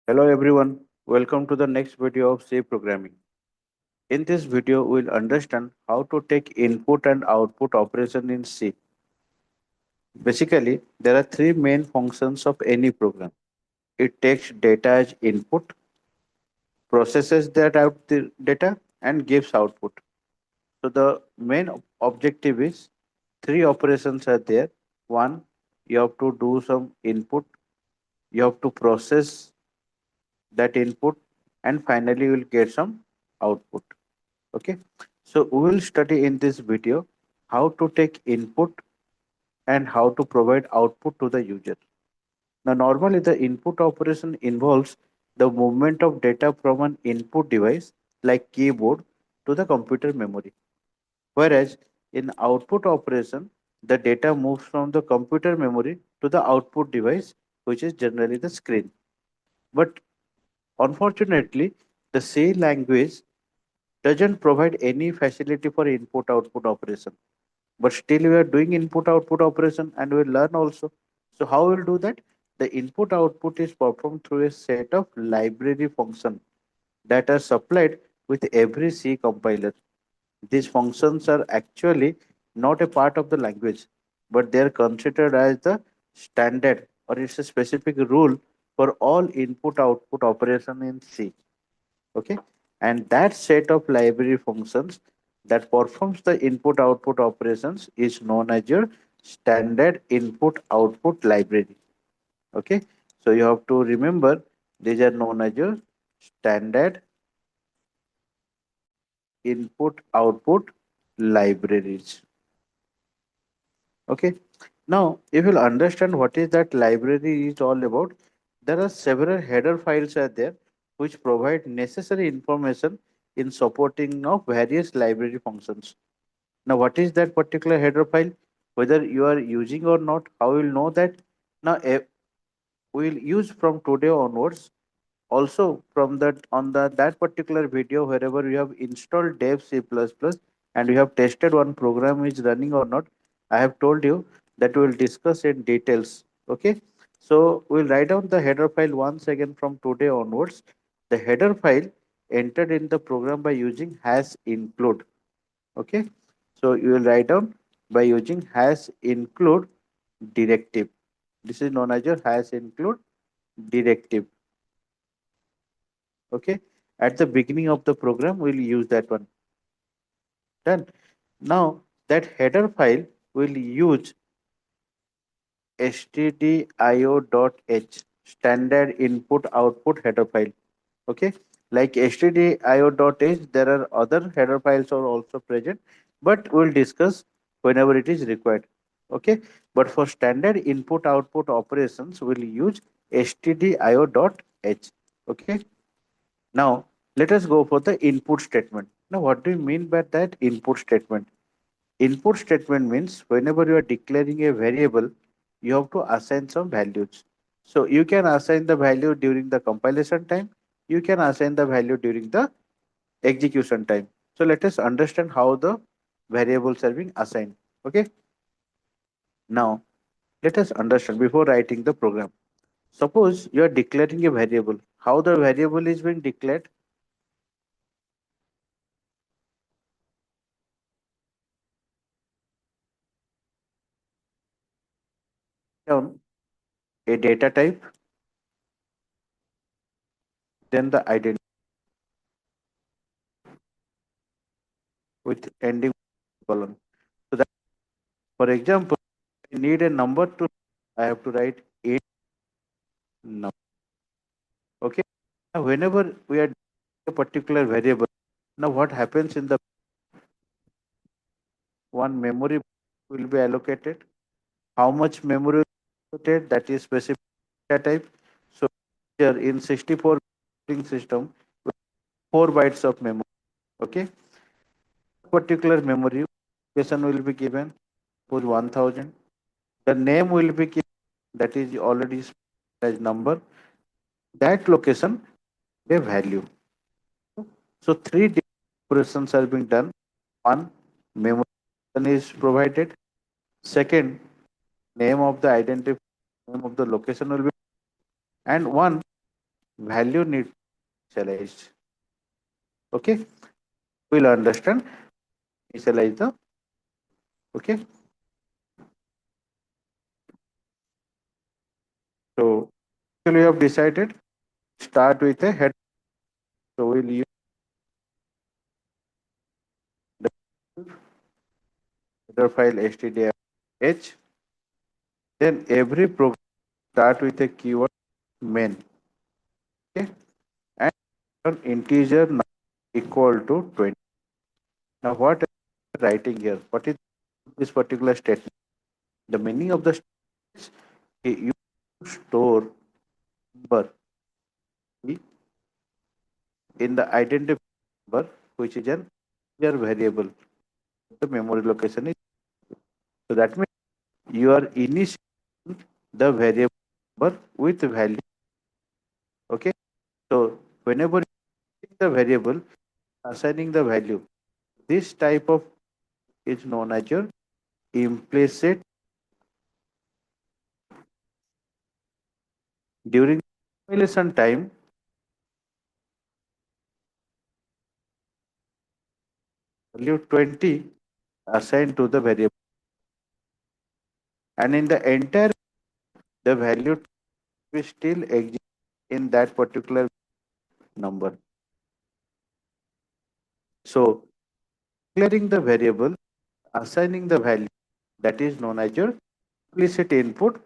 Hello everyone, welcome to the next video of C programming. In this video, we'll understand how to take input and output operation in C. Basically, there are three main functions of any program. It takes data as input, processes that out the data, and gives output. So the main objective is three operations are there. One, you have to do some input, you have to process that input, and finally you will get some output. Okay, so we will study in this video how to take input and how to provide output to the user. Now normally the input operation involves the movement of data from an input device like keyboard to the computer memory, whereas in output operation the data moves from the computer memory to the output device, which is generally the screen. But unfortunately the C language doesn't provide any facility for input output operation, but still we are doing input output operation and we learn also. So how we'll do that? The input output is performed through a set of library function that are supplied with every C compiler. These functions are actually not a part of the language, but they are considered as the standard, or it's a specific rule for all input output operation in C. Okay, and that set of library functions that performs the input output operations is known as your standard input output library. Okay, so you have to remember these are known as your standard input output libraries. Okay, now if you'll understand what is that library is all about, there are several header files are there which provide necessary information in supporting of various library functions. Now what is that particular header file, whether you are using or not, how will know that? Now we will use from today onwards. Also from that on that particular video, wherever you have installed dev C++ and you have tested one program is running or not, I have told you that we will discuss in details. Okay, so we'll write down the header file once again from today onwards. The header file entered in the program by using hash include. Okay, so you will write down by using hash include directive. This is known as your hash include directive. Okay, at the beginning of the program we'll use that one. Done. Now that header file will use stdio.h, standard input output header file. Okay, like stdio.h, there are other header files are also present, but we'll discuss whenever it is required. Okay, but for standard input output operations we'll use stdio.h. Okay, now let us go for the input statement. Now what do you mean by that input statement? Input statement means whenever you are declaring a variable, you have to assign some values. So you can assign the value during the compilation time, you can assign the value during the execution time. So let us understand how the variables are being assigned. Okay, now let us understand before writing the program. Suppose you are declaring a variable. How the variable is being declared? Down a data type, then the identity with ending colon. So that, for example, I need a number to, I have to write int number. Okay. Now, whenever we are a particular variable, now what happens in the one memory will be allocated? How much memory will be allocated? That is specific data type. So here in 64 system, 4 bytes of memory. Okay. Particular memory location will be given. Suppose 1000. The name will be given. That is already as number. That location a value. So three operations are being done. One, memory is provided. Second, name of the identity, name of the location will be, and one value need initialized. Okay, we'll understand initialize the. Okay, so we have decided start with a head. So we'll use the header file stdh. Then every program start with a keyword main. Okay, and an integer equal to 20. Now what am I writing here? What is this particular statement? The meaning of the statement is you store number in the identifier number, which is an integer variable. The memory location is, so that means you are initiating the variable number with value. Okay, so whenever you take the variable, assigning the value, this type of is known as your implicit. During compilation time, value 20 assigned to the variable, and in the entire the value will still exist in that particular number. So declaring the variable, assigning the value, that is known as your implicit input.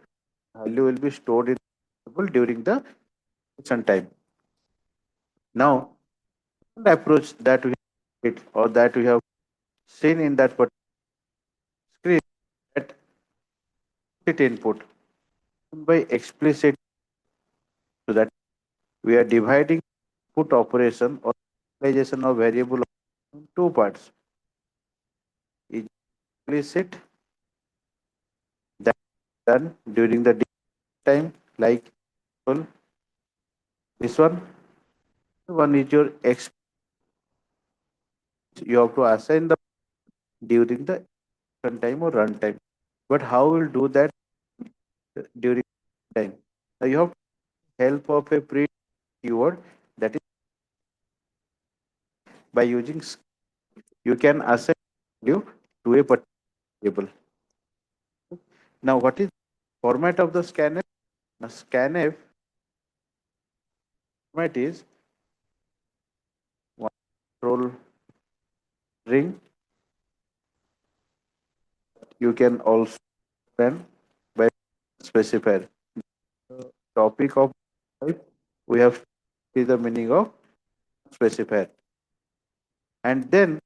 Value will be stored in the variable during the compilation time. Now, the approach that we have or that we have seen in that particular screen, that explicit input by explicit, so that we are dividing put operation or initialization of variable in two parts. Implicit, that done during the time, like this one is your X. You have to assign the during the runtime or runtime. But how will do that during time? Now you have help of a pre keyword, that is by using you can assign value to a particular variable. Now what is format of the scanf? Now scanf format is one control ring. You can also run by specifier. Topic of type, we have see the meaning of specifier, and then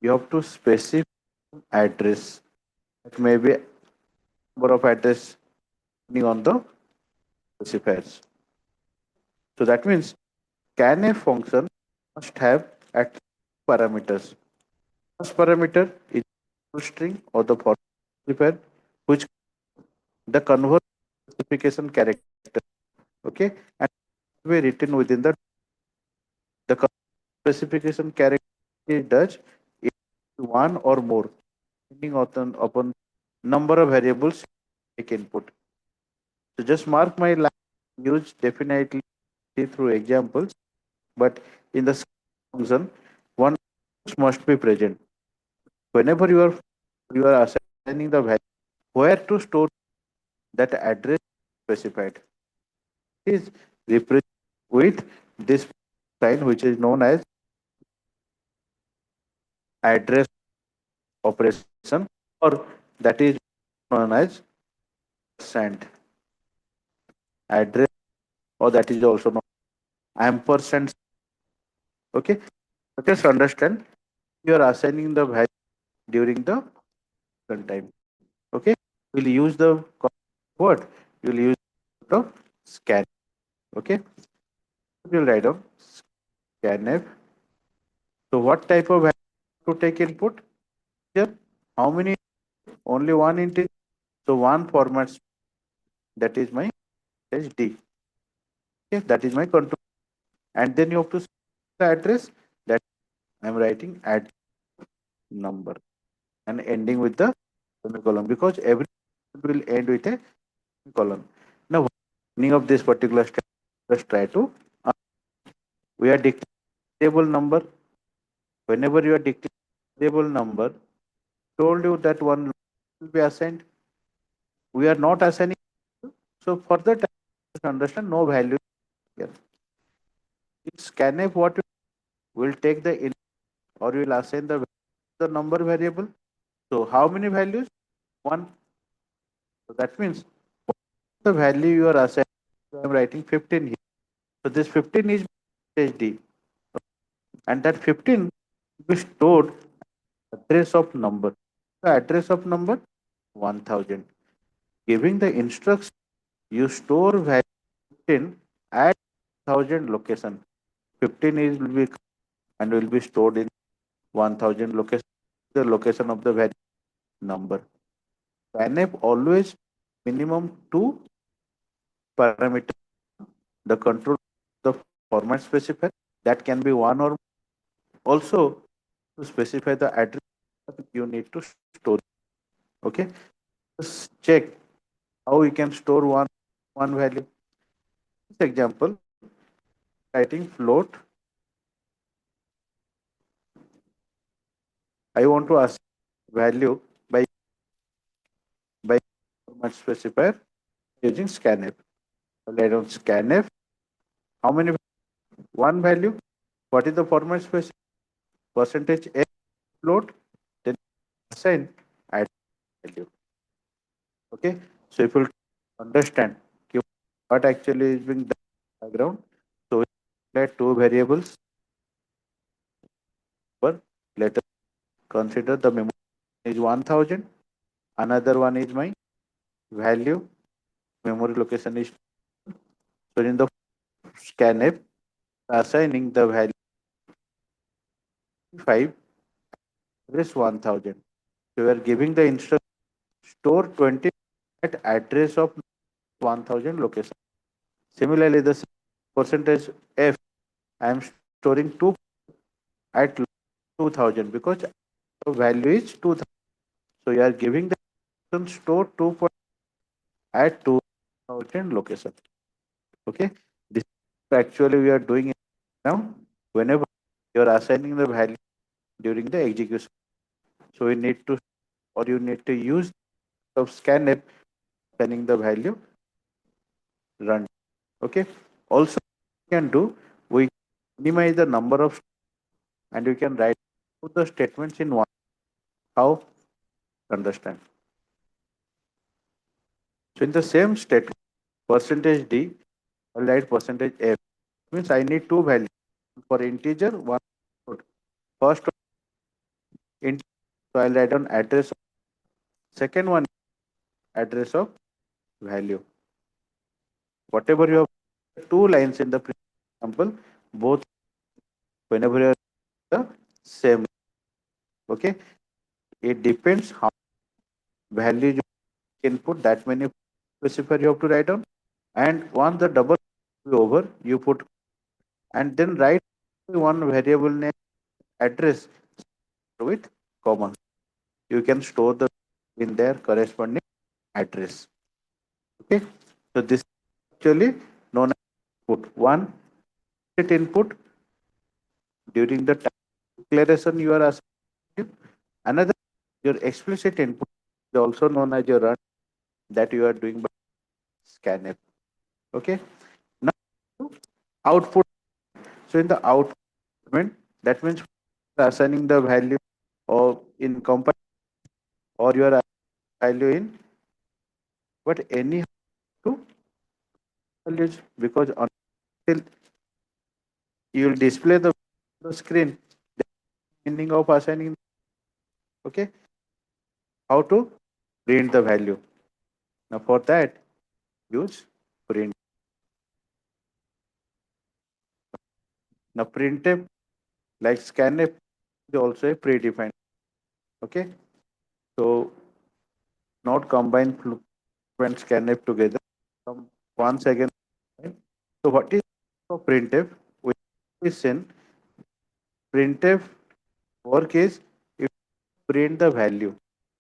you have to specify address. It may be number of address depending on the specifiers. So that means scanf function must have at parameters. First parameter is full string or the for specifier, which the convert specification character. Okay, and be written within the specification character does is one or more, depending upon number of variables take input. So just mark my line. Use definitely see through examples, but in the function, one must be present. Whenever you are assigning the value, where to store that address specified is represented with this sign, which is known as address operation, or that is known as send address, or that is also known ampersand. Okay, let us understand. You are assigning the value during the runtime. Okay, we'll use the word. You'll use the scan. Okay, we'll write down scanf. So what type of value to take input here? How many? Only one integer. So one format, that is my D. Okay, that is my control. And then you have to the address, that I'm writing add number and ending with the semicolon, because every will end with a semicolon. Now, meaning of this particular step, let's try to We are declaring variable number. Whenever you are declaring variable number, told you that one will be assigned. We are not assigning. So for that, understand no value here. In scanf, what will take the in or will assign the number variable. So how many values? One. So that means the value you are assigning. So I am writing 15 here. So this 15 is HD, and that 15 will be stored address of number. The address of number 1000. Giving the instruction, you store value 15 at 1000 location. 15 is will be and will be stored in 1000 location. The location of the value number. scanf always minimum two parameters. The control the format specifier that can be one or also to specify the address you need to store. Okay, just check how we can store one value. This example, writing float. I want to ask value by format specifier using scanf. I'll write on scanf. How many? One value. What is the format specifier? Percentage x float. Then assign add value. Okay. So if you understand what actually is being done in the background, so we let two variables. But let us consider the memory is 1000. Another one is my value. Memory location is so in the scanf assigning the value 5 address 1000. So we are giving the instruction store 20 at address of 1000 location. Similarly, the percentage f I am storing 2 at 2000 because the value is 2000. So you are giving the instruction store 2 at 2000 location. Okay, this actually we are doing it now. Whenever you are assigning the value during the execution, so we need to or you need to use of scanf assigning the value run. Okay, also we can do we minimize the number of and you can write the statements in one. How understand? So in the same statement, percentage d, I'll write percentage f. Means I need two values for integer one. First int, so I'll write on address. Second one address of value. Whatever you have two lines in the example, both whenever you are the same. Okay, it depends how value you input that many specifier you have to write down, and once the double over, you put and then write one variable name address with common. You can store the in their corresponding address. Okay, so this is actually known as input. One set input during the declaration you are asking. Another your explicit input is also known as your run that you are doing by scanf. Okay, now output. So in the output that means assigning the value or in compile or your value in but any to values because until you will display the screen the meaning of assigning. Okay, how to print the value. Now for that use print. Now printf like scanf is also a predefined. Okay, so not combine fluent and scanf together. Once again, right? So what is for printf? We send printf work is if print the value.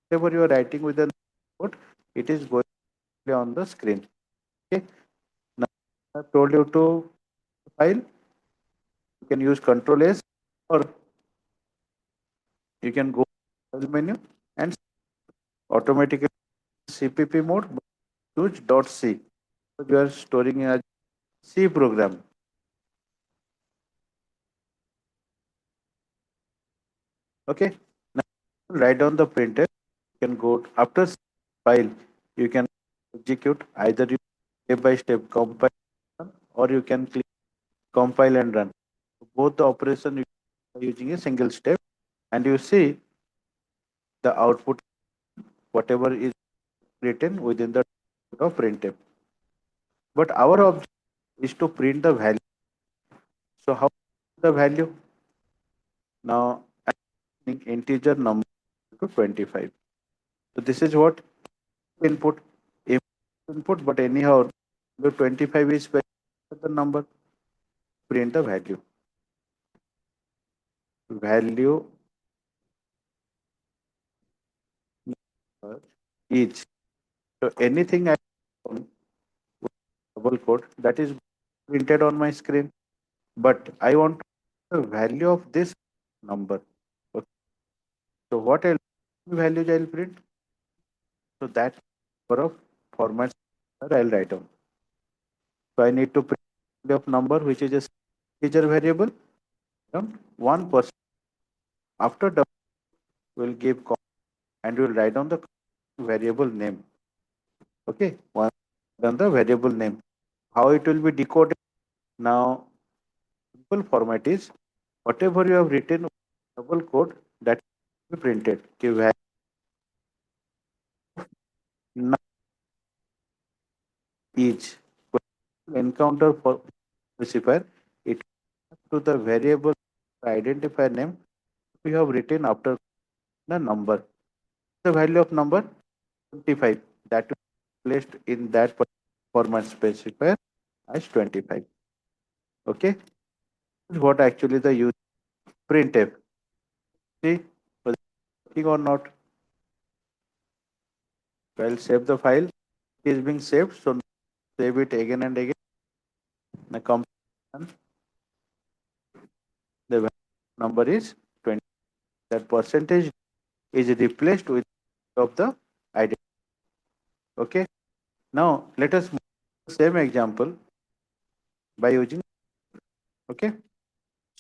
Whatever you are writing with the code, it is going to be on the screen. Okay. Now I have told you to file can use Control S, or you can go to the menu and automatically CPP mode, choose .c. You are storing a C program. Okay. Now write down the printer. You can go after file. You can execute either you step by step compile, or you can click compile and run. Both the operation you are using a single step, and you see the output whatever is written within the of printf. But our object is to print the value. So how the value? Now I'm integer number to 25. So this is what input input, but anyhow the 25 is the number. Print the value each. So anything I double quote that is printed on my screen, but I want the value of this number. Okay. So what else values I'll print? So that number of formats I'll write down. So I need to print value of number, which is a integer variable. 1% after double will give and will write down the variable name. Okay, one on the variable name. How it will be decoded? Now, simple format is whatever you have written double code that will be printed. Okay, value now each encounter for specifier it to the variable identifier name we have written after the number. The value of number 25 that will be placed in that format specifier as 25. Okay, this is what actually the use printf. See, was it working or not? Well, save the file. It is being saved, so save it again and again. The comparison, the number is 20. That percentage is replaced with of the identity. Okay. Now let us move to the same example by using. Okay.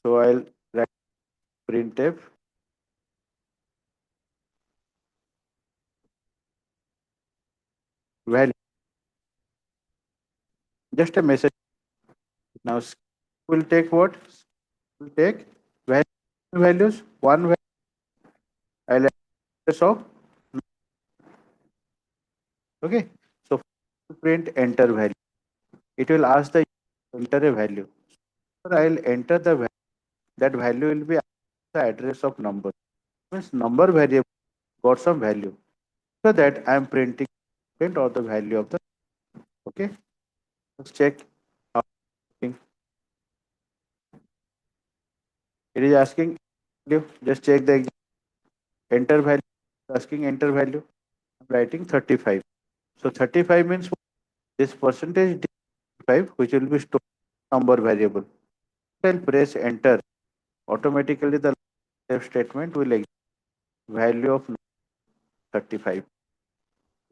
So I'll write printf value. Just a message. Now will take what? Will take values. One value. I'll add of. Okay. So print enter value. It will ask the enter a value. So I'll enter the value. That value will be the address of number. Means number variable got some value. So that I am printing print or the value of the. Okay. Let's check how it is asking value. Just check the enter value. Asking enter value. I'm writing 35. So 35 means this percentage 5 which will be stored number variable. I'll press enter. Automatically the if statement will execute value of 35.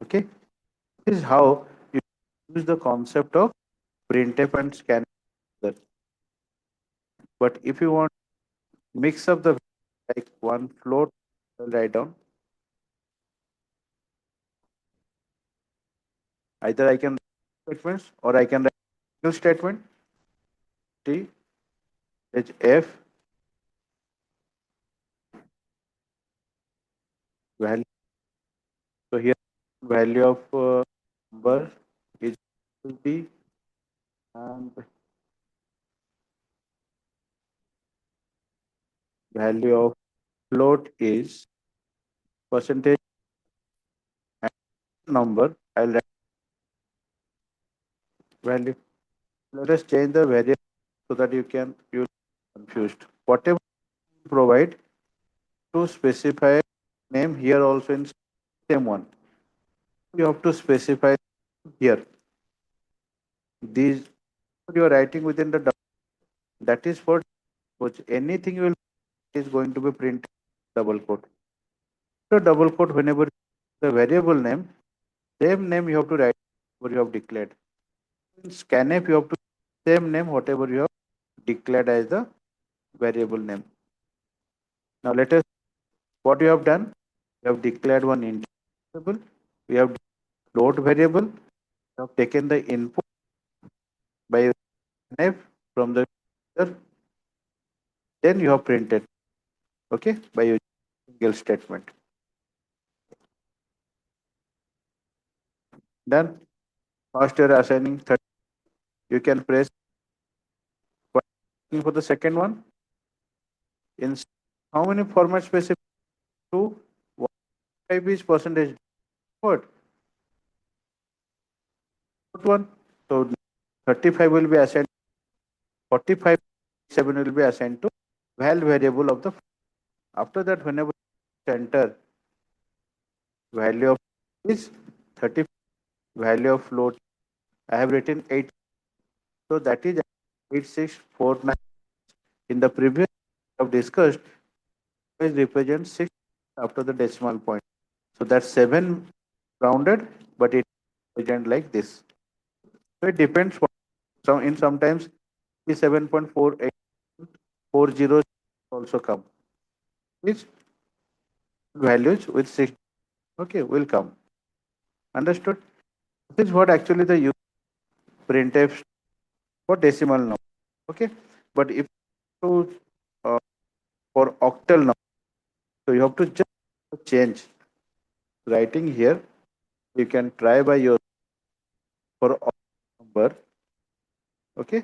Okay. This is how you use the concept of printf and scan. But if you want mix up the like one float, I'll write down. Either I can write statements or I can write single statement T H F value. So here value of number is T and value of float is percentage and number. I'll write value. Let us change the variable so that you can use confused. Whatever you provide to specify name here also in same one. You have to specify here. These you are writing within the that is for which anything you will is going to be printed double quote. So double quote whenever the variable name, same name you have to write what you have declared. In scanf you have to same name whatever you have declared as the variable name. Now let us what you have done. You have declared one int variable. We have float variable. You have taken the input by scanf from the user. Then you have printed. Okay, by using single statement. Done. First you are assigning 30. You can press for the second one. In how many format specific to what type is percentage what one. So 35 will be assigned 45 7 will be assigned to val variable of the after that whenever you enter value of is 30 value of float I have written 8 so that is 8649 in the previous we have discussed it represents 6 after the decimal point so that's 7 rounded but it represents like this so it depends what some in sometimes 7.4840 also come which values with 6 okay will come understood this is what actually the use printf for decimal number okay but if to uh, for octal number so you have to just change writing here you can try by your for octal number okay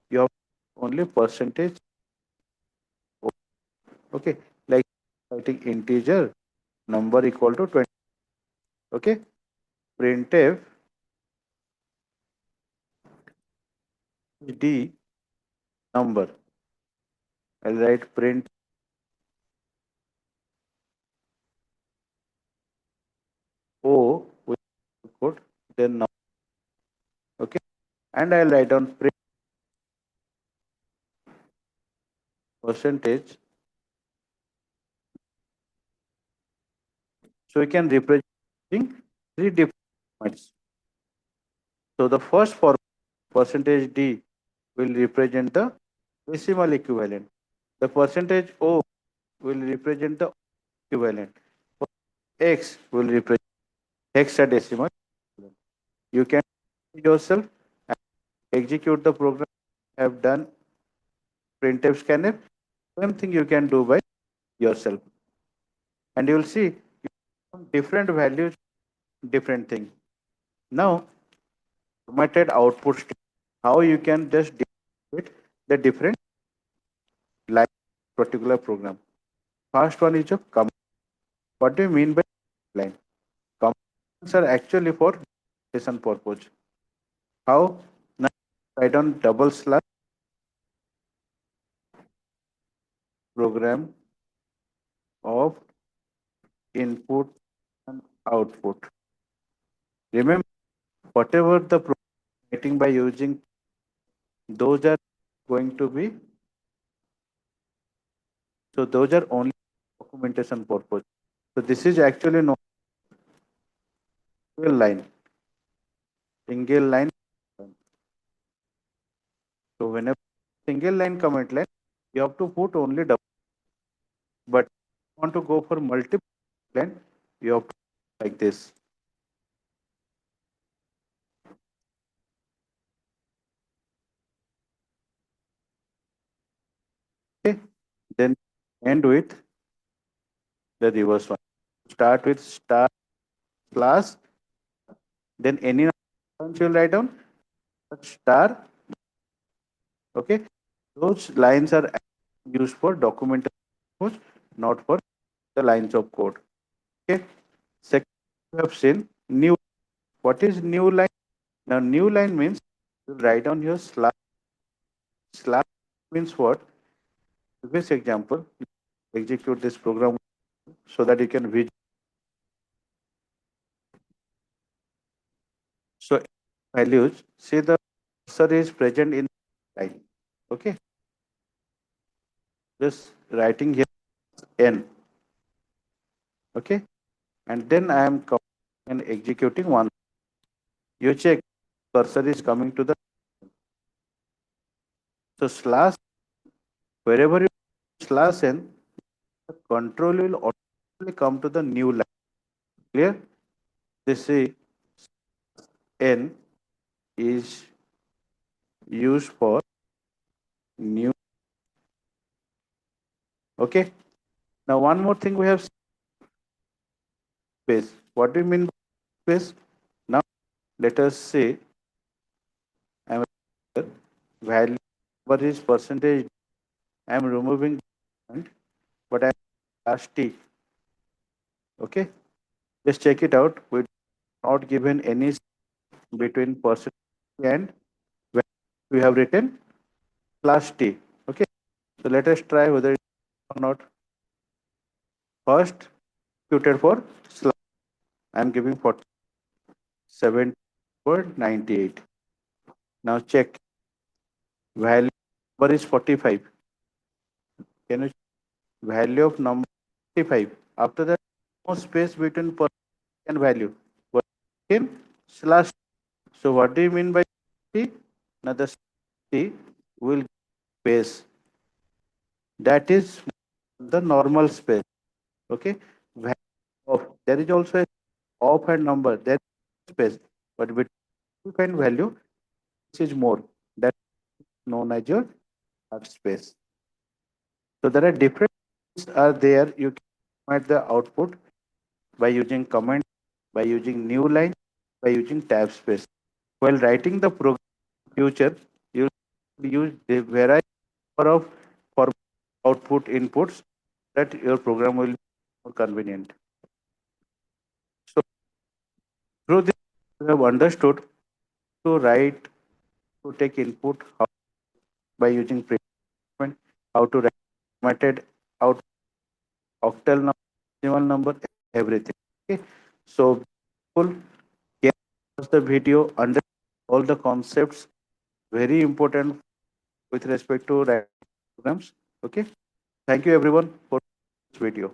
you have only percentage okay like writing integer number equal to 20 okay printf d number I'll write print o with code then number okay and I'll write down print percentage so we can represent three different formats so the first for percentage d will represent the decimal equivalent the percentage o will represent the equivalent x will represent hexadecimal you can yourself and execute the program you have done printf scanf same thing you can do by yourself and you will see different values different thing now formatted output stream how you can just with the different line particular program first one is a command what do you mean by line commands are actually for notation purpose how now write on double slash program of input and output remember whatever the writing by using those are going to be so those are only documentation purpose so this is actually no single line single line so whenever single line comment line you have to put only double but if you want to go for multiple line you have to like this okay then end with the reverse one start with star slash then any lines you will write down star okay those lines are used for documentation not for the lines of code okay second we have seen new what is new line now new line means you write down your slash means what previous example execute this program so that you can visualize so values see the cursor is present in line okay just writing here n, okay, and then I am and executing one. You check cursor is coming to the so slash wherever you slash n, the control will automatically come to the new line. Clear? This is n is used for new. Okay. Now one more thing we have space. What do you mean by space? Now let us say I am value number is percentage. I am removing but I am slash t. Okay. Just check it out. We not given any between percentage and we have written slash t. Okay. So let us try whether it or not. First executed for slash. I am giving 47.98. Now check value number is 45. Can you value of number 45? After that, no space between percentage and value. But in slash. So what do you mean by t? Now the t will space. That is the normal space. Okay. There is also a of and number. There is space. But between value, this is more. That is known as your space. So there are different things are there. You can format the output by using comment, by using new line, by using tab space. While writing the program future, you use the variety of for output inputs that your program will be more convenient. So through this, you have understood to write, to take input how, by using print, how to write formatted out octal number, decimal number, everything. Okay. So people can watch the video, understand all the concepts, very important with respect to writing programs. Okay. Thank you everyone for this video.